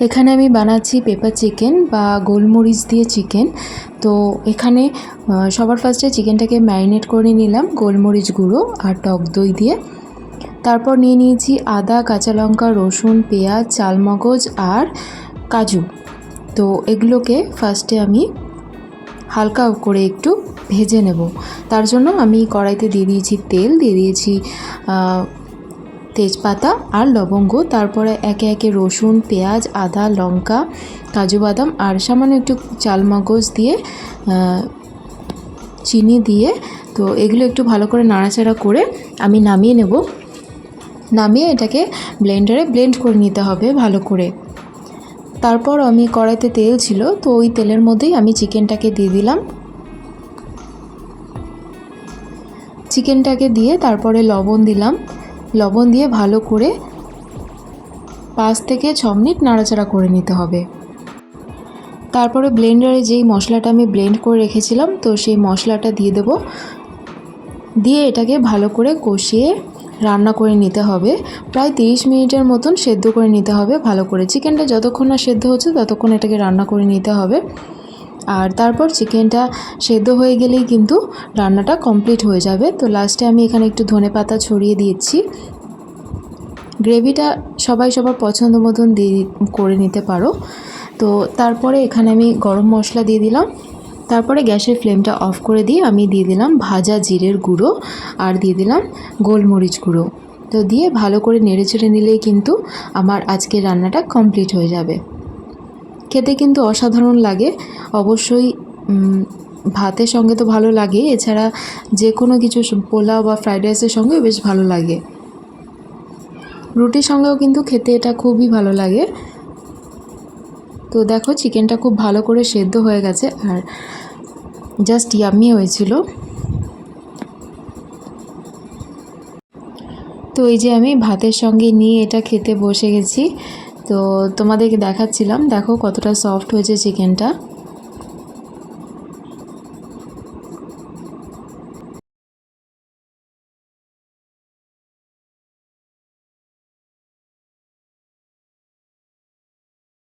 এখানে আমি বানাচ্ছি পেপার চিকেন বা গোলমরিচ দিয়ে চিকেন। তো এখানে সবার ফার্স্টে চিকেনটাকে ম্যারিনেট করে নিলাম গোলমরিচ গুঁড়ো আর টক দই দিয়ে। তারপর নিয়ে নিয়েছি আদা, কাঁচা লঙ্কা, রসুন, পেঁয়াজ, চালমগজ আর কাজু। তো এগুলোকে ফার্স্টে আমি হালকা করে একটু ভেজে নেব। তার জন্য আমি কড়াইতে দিয়ে দিয়েছি তেল, দিয়ে দিয়েছি তেজপাতা আর লবঙ্গ। তারপরে একে একে রসুন, পেঁয়াজ, আদা, লঙ্কা, কাজু বাদাম আর সামান্য একটু চালমগজ দিয়ে চিনি দিয়ে তো এগুলো একটু ভালো করে নাড়াচাড়া করে আমি নামিয়ে নেব। নামিয়ে এটাকে ব্লেন্ডারে ব্লেন্ড করে নিতে হবে ভালো করে। তারপর আমি কড়াইতে তেল ছিল, তো ওই তেলের মধ্যেই আমি চিকেনটাকে দিয়ে দিলাম। চিকেনটাকে দিয়ে তারপরে লবণ দিলাম। লবণ দিয়ে ভালো করে 5 থেকে 6 মিনিট নাড়াচাড়া করে নিতে হবে। তারপরে ব্লেন্ডারে যেই মশলাটা আমি ব্লেন্ড করে রেখেছিলাম, তো সেই মশলাটা দিয়ে দেব। দিয়ে এটাকে ভালো করে কষিয়ে রান্না করে নিতে হবে। প্রায় 30 মিনিটের মতন সেদ্ধ করে নিতে হবে ভালো করে। চিকেনটা যতক্ষণ না সেদ্ধ হচ্ছে ততক্ষণ এটাকে রান্না করে নিতে হবে। আর তারপর চিকেনটা সেদ্ধ হয়ে গেলেই কিন্তু রান্নাটা কমপ্লিট হয়ে যাবে। তো লাস্টে আমি এখানে একটু ধনেপাতা ছড়িয়ে দিয়েছি। গ্রেভিটা সবাই সবার পছন্দ মতন করে নিতে পারো। তো তারপরে এখানে আমি গরম মশলা দিয়ে দিলাম। তারপরে গ্যাসের ফ্লেমটা অফ করে দিয়ে আমি দিয়ে দিলাম ভাজা জিরের গুঁড়ো আর দিয়ে দিলাম গোলমরিচ গুঁড়ো। তো দিয়ে ভালো করে নেড়েচেড়ে নিলেই কিন্তু আমার আজকের রান্নাটা কমপ্লিট হয়ে যাবে। খেতে কিন্তু অসাধারণ লাগে। অবশ্যই ভাতের সঙ্গে তো ভালো লাগে, এছাড়া যে কোনো কিছু পোলাও বা ফ্রাইড রাইসের সঙ্গে বেশ ভালো লাগে। রুটির সঙ্গেও কিন্তু খেতে এটা খুবই ভালো লাগে। তো দেখো চিকেনটা খুব ভালো করে সেদ্ধ হয়ে গেছে আর জাস্ট ইয়াম্মি হয়েছিল। তো এই যে আমি ভাতের সঙ্গে নিয়ে এটা খেতে বসে গেছি। তো তোমাদেরকে দেখাচ্ছিলাম, দেখো কতটা সফট হয়েছে চিকেনটা।